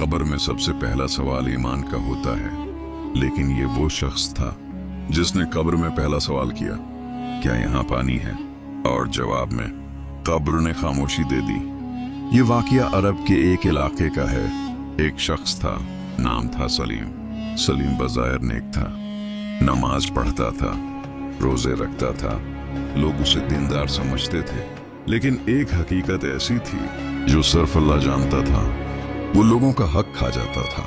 कब्र में सबसे पहला सवाल ईमान का होता है, लेकिन ये वो शख्स था जिसने कब्र में पहला सवाल किया, क्या यहाँ पानी है? और जवाब में कब्र ने खामोशी दे दी। ये वाकया अरब के एक इलाके का है। एक शख्स था, नाम था सलीम। सलीम बज़ाहिर नेक था, नमाज पढ़ता था, रोजे रखता था, लोग उसे दीनदार समझते थे। लेकिन एक हकीकत ऐसी थी जो सिर्फ अल्लाह जानता था। वो लोगों का हक खा जाता था,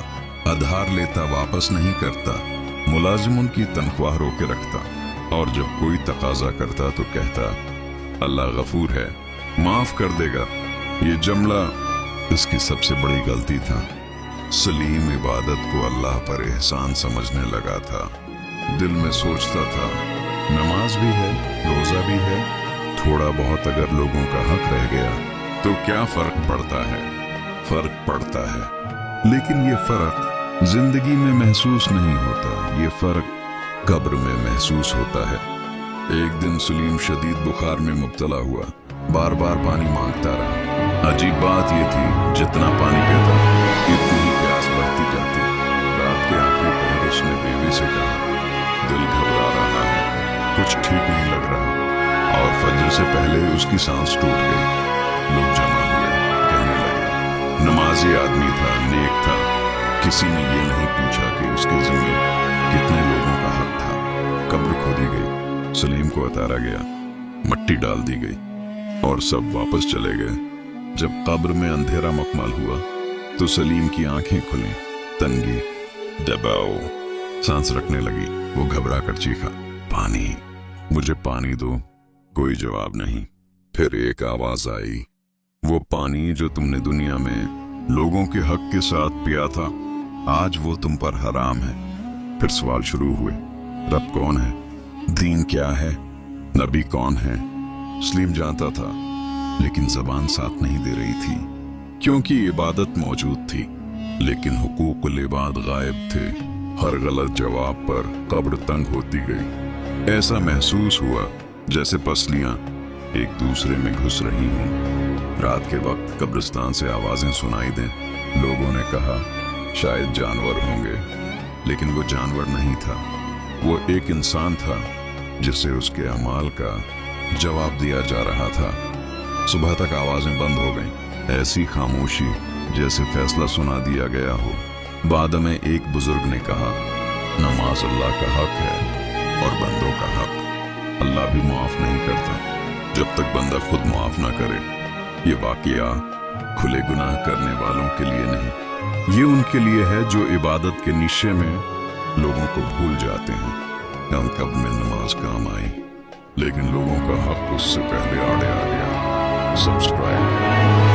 आधार लेता, वापस नहीं करता, मुलाजिम उनकी तनख्वाह रोके रखता, और जब कोई तकाजा करता तो कहता अल्लाह गफूर है, माफ कर देगा। ये जुमला इसकी सबसे बड़ी गलती था। सलीम इबादत को अल्लाह पर एहसान समझने लगा था। दिल में सोचता था नमाज भी है, रोजा भी है, थोड़ा बहुत अगर लोगों का हक रह गया तो क्या फर्क पड़ता है? फर्क पड़ता है, लेकिन ये फर्क जिंदगी में महसूस नहीं होता, ये फर्क कब्र में महसूस होता है। एक दिन सलीम शदीद बुखार में मुब्तला हुआ, बार बार पानी मांगता रहा। अजीब बात ये थी, जितना पानी पीता इतनी ही प्यास बढ़ती जाती। रात के आखिरी पहर उसने बीवी से कहा, दिल घबरा रहा है, कुछ ठीक नहीं लग रहा। और फजर से पहले उसकी सांस टूट गई। लोग जमा हुए, कहने लगे नमाजी आदमी था, नेक था। किसी ने ये नहीं पूछा कि उसके जिम्मे कितने लोगों का हक था। कब्र खोदी गई, सलीम को उतारा गया, मट्टी डाल दी गई और सब वापस चले गए। जब कब्र में अंधेरा मुकम्मल हुआ तो सलीम की आंखें खुली, तंगी, दबाव, सांस रखने लगी। वो घबरा कर चीखा, पानी, मुझे पानी दो। कोई जवाब नहीं। फिर एक आवाज आई, वो पानी जो तुमने दुनिया में लोगों के हक के साथ पिया था, आज वो तुम पर हराम है। फिर सवाल शुरू हुए, रब कौन है? दीन क्या है? नबी कौन है? सलीम जानता था, लेकिन जबान साथ नहीं दे रही थी, क्योंकि इबादत मौजूद थी, लेकिन हुकूकुल इबाद गायब थे। हर गलत जवाब पर कब्र तंग होती गई। ऐसा महसूस हुआ जैसे पसलियां एक दूसरे में घुस रही हों। रात के वक्त कब्रिस्तान से आवाजें सुनाई दें। लोगों ने कहा शायद जानवर होंगे, लेकिन वो जानवर नहीं था, वो एक इंसान था जिसे उसके अमाल का जवाब दिया जा रहा था। सुबह तक आवाजें बंद हो गईं, ऐसी खामोशी जैसे फैसला सुना दिया गया हो। बाद में एक बुजुर्ग ने कहा, नमाज अल्लाह का हक है और बंदों का हक। अल्लाह भी माफ नहीं करता जब तक बंदा खुद माफ ना करे। ये वाकया खुले गुनाह करने वालों के लिए नहीं, ये उनके लिए है जो इबादत के निशे में लोगों को भूल जाते हैं। कब्र में नमाज काम आई, लेकिन लोगों का हक उससे पहले आड़े आ गया। सब्सक्राइब